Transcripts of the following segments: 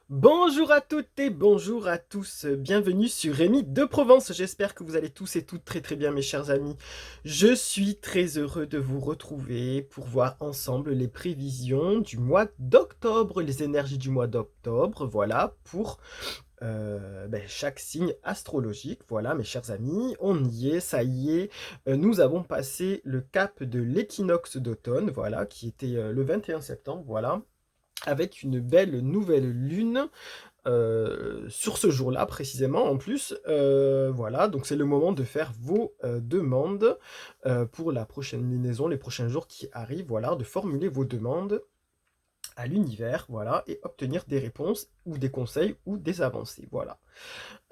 Bonjour à toutes et bonjour à tous, bienvenue sur Rémi de Provence, j'espère que vous allez tous et toutes très très bien mes chers amis. Je suis très heureux de vous retrouver pour voir ensemble les prévisions du mois d'octobre, les énergies du mois d'octobre, voilà, pour chaque signe astrologique. Voilà mes chers amis, on y est, ça y est, nous avons passé le cap de l'équinoxe d'automne, voilà, qui était le 21 septembre, voilà, avec une belle nouvelle lune sur ce jour-là précisément en plus. Voilà, donc c'est le moment de faire vos demandes pour la prochaine lunaison, les prochains jours qui arrivent, voilà, de formuler vos demandes à l'univers, voilà, et obtenir des réponses ou des conseils ou des avancées, voilà.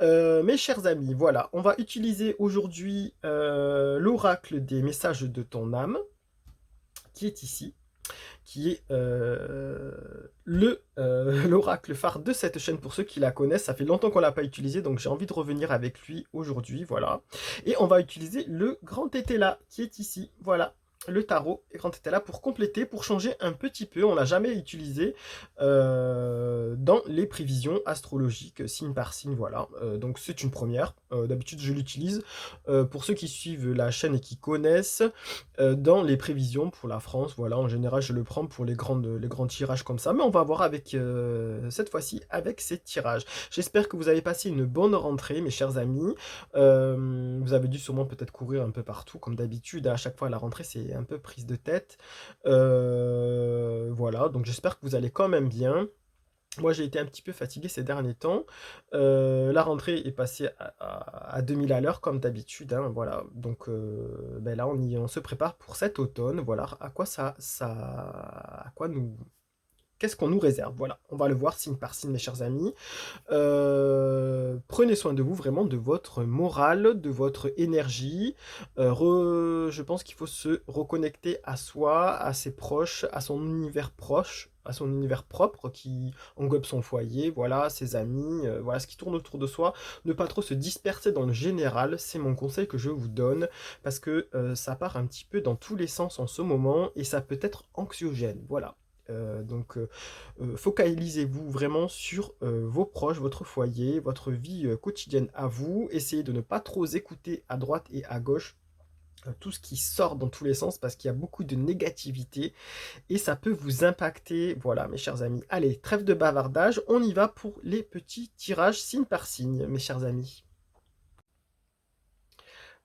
Mes chers amis, voilà, on va utiliser aujourd'hui l'oracle des messages de ton âme, qui est ici, qui est l'oracle phare de cette chaîne pour ceux qui la connaissent. Ça fait longtemps qu'on l'a pas utilisé, donc j'ai envie de revenir avec lui aujourd'hui, voilà. Et on va utiliser le grand tétela qui est ici, voilà. Le tarot et grand tétela pour compléter, pour changer un petit peu. On l'a jamais utilisé dans les prévisions astrologiques, signe par signe, voilà. Donc c'est une première. D'habitude je l'utilise pour ceux qui suivent la chaîne et qui connaissent dans les prévisions pour la France. Voilà, en général, je le prends pour les grands tirages comme ça. Mais on va voir avec cette fois-ci avec ces tirages. J'espère que vous avez passé une bonne rentrée, mes chers amis. Vous avez dû sûrement peut-être courir un peu partout, comme d'habitude. À chaque fois, à la rentrée, c'est un peu prise de tête. Voilà, donc j'espère que vous allez quand même bien. Moi, j'ai été un petit peu fatigué ces derniers temps. La rentrée est passée à 2000 à l'heure, comme d'habitude, hein, voilà. Donc là, on se prépare pour cet automne. Voilà, à quoi à quoi qu'est-ce qu'on nous réserve? Voilà, on va le voir signe par signe, mes chers amis. Prenez soin de vous, vraiment, de votre morale, de votre énergie. Je pense qu'il faut se reconnecter à soi, à ses proches, à son univers proche, à son univers propre qui englobe son foyer, voilà, ses amis, voilà, ce qui tourne autour de soi. Ne pas trop se disperser dans le général, c'est mon conseil que je vous donne, parce que ça part un petit peu dans tous les sens en ce moment et ça peut être anxiogène, voilà. Focalisez-vous vraiment sur vos proches, votre foyer, votre vie quotidienne à vous. Essayez de ne pas trop écouter à droite et à gauche tout ce qui sort dans tous les sens parce qu'il y a beaucoup de négativité et ça peut vous impacter. Voilà, mes chers amis. Allez, trêve de bavardage, on y va pour les petits tirages signe par signe, mes chers amis.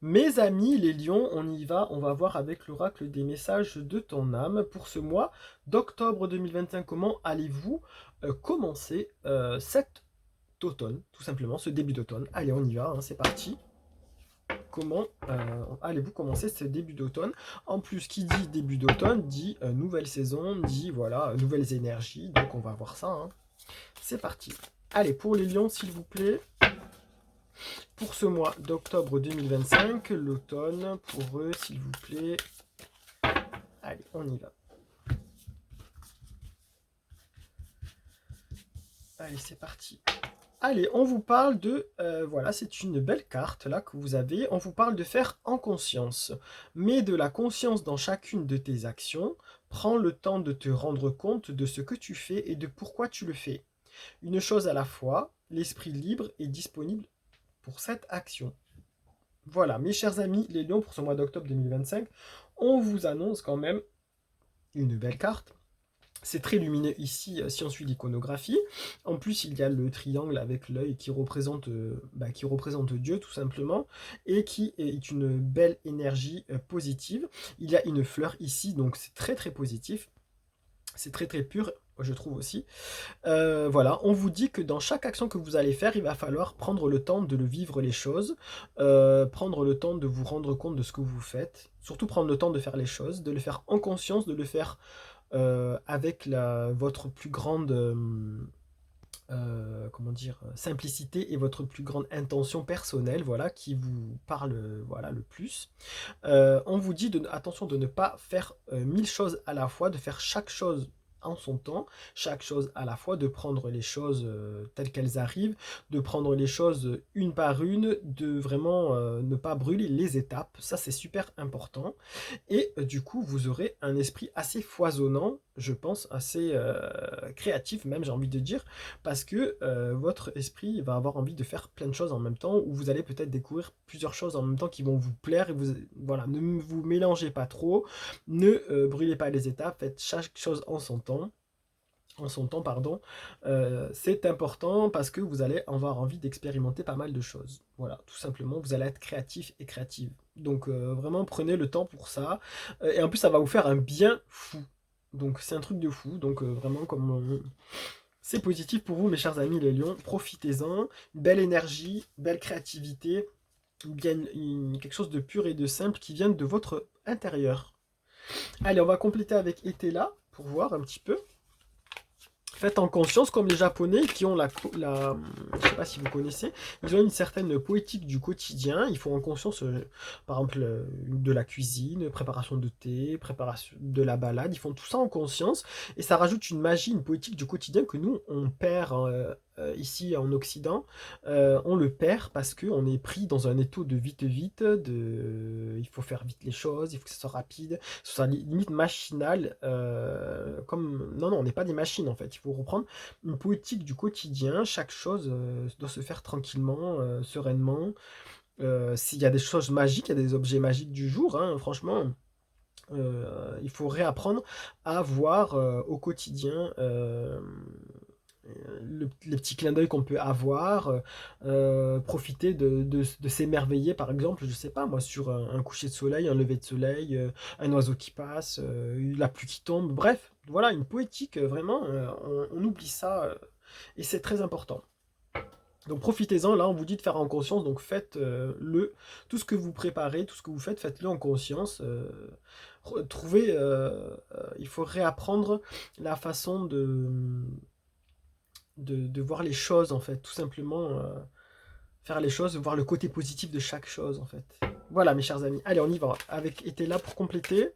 Mes amis les lions, on y va, on va voir avec l'oracle des messages de ton âme pour ce mois d'octobre 2025. Comment allez-vous commencer cet automne, tout simplement, ce début d'automne? Allez, on y va, hein, c'est parti. Comment allez-vous commencer ce début d'automne? En plus, qui dit début d'automne dit nouvelle saison, dit voilà, nouvelles énergies. Donc on va voir ça, hein. C'est parti. Allez, pour les lions, s'il vous plaît. Pour ce mois d'octobre 2025, l'automne, pour eux, s'il vous plaît. Allez, on y va. Allez, c'est parti. Allez, on vous parle de... voilà, c'est une belle carte là que vous avez. On vous parle de faire en conscience. Mets de la conscience dans chacune de tes actions. Prends le temps de te rendre compte de ce que tu fais et de pourquoi tu le fais. Une chose à la fois, l'esprit libre est disponible pour cette action. Voilà, mes chers amis, les lions, pour ce mois d'octobre 2025, on vous annonce quand même une belle carte. C'est très lumineux ici si on suit l'iconographie. En plus, il y a le triangle avec l'œil qui représente Dieu tout simplement et qui est une belle énergie positive. Il y a une fleur ici, donc c'est très très positif. C'est très très pur, je trouve aussi. Voilà, on vous dit que dans chaque action que vous allez faire, il va falloir prendre le temps de le vivre les choses, prendre le temps de vous rendre compte de ce que vous faites, surtout prendre le temps de faire les choses, de le faire en conscience, de le faire avec votre plus grande comment dire, simplicité et votre plus grande intention personnelle, voilà, qui vous parle voilà, le plus. On vous dit attention de ne pas faire 1000 choses à la fois, de faire chaque chose en son temps, chaque chose à la fois, de prendre les choses telles qu'elles arrivent, de prendre les choses une par une, de vraiment ne pas brûler les étapes. Ça, c'est super important. Et du coup, vous aurez un esprit assez foisonnant, je pense, assez créatif même, j'ai envie de dire, parce que votre esprit va avoir envie de faire plein de choses en même temps, ou vous allez peut-être découvrir plusieurs choses en même temps qui vont vous plaire, et vous, voilà, ne vous mélangez pas trop, ne brûlez pas les étapes, faites chaque chose en son temps, pardon. C'est important parce que vous allez avoir envie d'expérimenter pas mal de choses. Voilà, tout simplement, vous allez être créatif et créative. Donc vraiment, prenez le temps pour ça. Et en plus, ça va vous faire un bien fou. Donc c'est un truc de fou. Donc vraiment, c'est positif pour vous, mes chers amis les lions. Profitez-en. Belle énergie, belle créativité, bien, quelque chose de pur et de simple qui vient de votre intérieur. Allez, on va compléter avec été là pour voir un petit peu. Faites en conscience, comme les Japonais qui ont je sais pas si vous connaissez, ils ont une certaine poétique du quotidien. Ils font en conscience, par exemple, de la cuisine, préparation de thé, préparation de la balade. Ils font tout ça en conscience et ça rajoute une magie, une poétique du quotidien que nous, on perd ici en Occident. On le perd parce qu'on est pris dans un étau de vite vite, il faut faire vite les choses, il faut que ce soit rapide, ce soit limite machinal. Non, non, on n'est pas des machines en fait. Il faut reprendre une poétique du quotidien. Chaque chose doit se faire tranquillement, sereinement. S'il y a des choses magiques, il y a des objets magiques du jour, hein, franchement. Il faut réapprendre à voir au quotidien les petits clins d'œil qu'on peut avoir, profiter de s'émerveiller, par exemple, je sais pas moi, sur un coucher de soleil, un lever de soleil, un oiseau qui passe, la pluie qui tombe, bref, voilà, une poétique, vraiment, on oublie ça, et c'est très important. Donc profitez-en, là on vous dit de faire en conscience, donc faites tout ce que vous préparez, tout ce que vous faites, faites-le en conscience. Trouvez, il faut réapprendre la façon de voir les choses en fait, tout simplement faire les choses, voir le côté positif de chaque chose en fait. Voilà mes chers amis, allez on y va, avec été là pour compléter.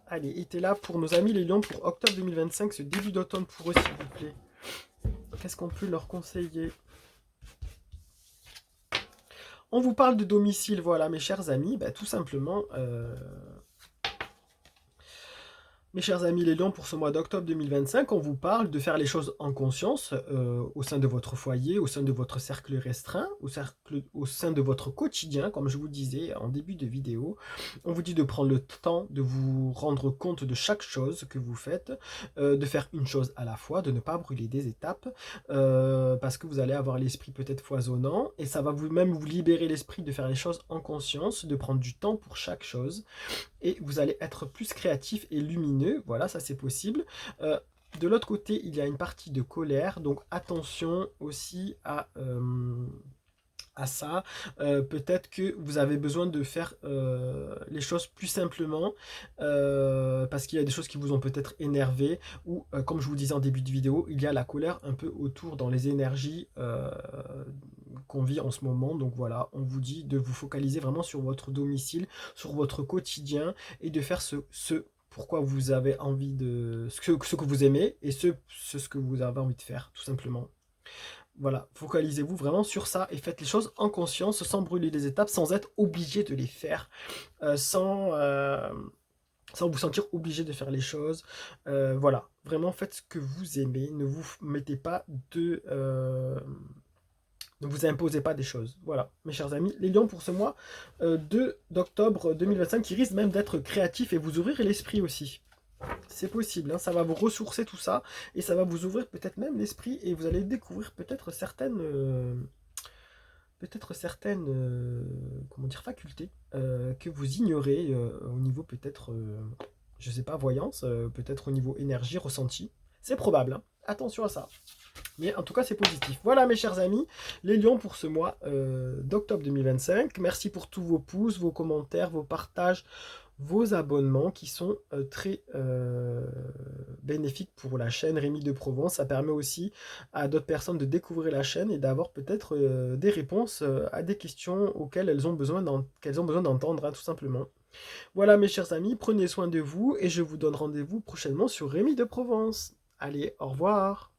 Allez, été là pour nos amis les lions pour octobre 2025, ce début d'automne pour eux s'il vous plaît. Qu'est-ce qu'on peut leur conseiller? On vous parle de domicile, voilà mes chers amis, bah, tout simplement... Mes chers amis les lions, pour ce mois d'octobre 2025, on vous parle de faire les choses en conscience au sein de votre foyer, au sein de votre cercle restreint, au sein de votre quotidien, comme je vous disais en début de vidéo. On vous dit de prendre le temps de vous rendre compte de chaque chose que vous faites, de faire une chose à la fois, de ne pas brûler des étapes, parce que vous allez avoir l'esprit peut-être foisonnant, et ça va vous-même vous libérer l'esprit de faire les choses en conscience, de prendre du temps pour chaque chose. Et vous allez être plus créatif et lumineux, voilà, ça c'est possible. De l'autre côté, il y a une partie de colère, donc attention aussi à ça. Peut-être que vous avez besoin de faire les choses plus simplement parce qu'il y a des choses qui vous ont peut-être énervé ou comme je vous disais en début de vidéo, il y a la colère un peu autour dans les énergies qu'on vit en ce moment. Donc voilà, on vous dit de vous focaliser vraiment sur votre domicile, sur votre quotidien et de faire ce pourquoi vous avez envie de... ce que vous aimez et ce que vous avez envie de faire, tout simplement. Voilà, focalisez-vous vraiment sur ça et faites les choses en conscience, sans brûler les étapes, sans être obligé de les faire, sans vous sentir obligé de faire les choses. Voilà, vraiment faites ce que vous aimez, ne vous mettez pas ne vous imposez pas des choses. Voilà, mes chers amis, les lions pour ce mois d'octobre 2025 qui risque même d'être créatif et vous ouvrir l'esprit aussi. C'est possible, hein, ça va vous ressourcer tout ça et ça va vous ouvrir peut-être même l'esprit et vous allez découvrir peut-être certaines comment dire, facultés que vous ignorez au niveau peut-être, je sais pas, voyance, peut-être au niveau énergie, ressenti. C'est probable, hein. Attention à ça. Mais en tout cas, c'est positif. Voilà, mes chers amis, les lions pour ce mois d'octobre 2025. Merci pour tous vos pouces, vos commentaires, vos partages, vos abonnements qui sont très bénéfique pour la chaîne Rémi de Provence. Ça permet aussi à d'autres personnes de découvrir la chaîne et d'avoir peut-être des réponses à des questions auxquelles qu'elles ont besoin d'entendre, hein, tout simplement. Voilà mes chers amis, prenez soin de vous et je vous donne rendez-vous prochainement sur Rémi de Provence. Allez, au revoir.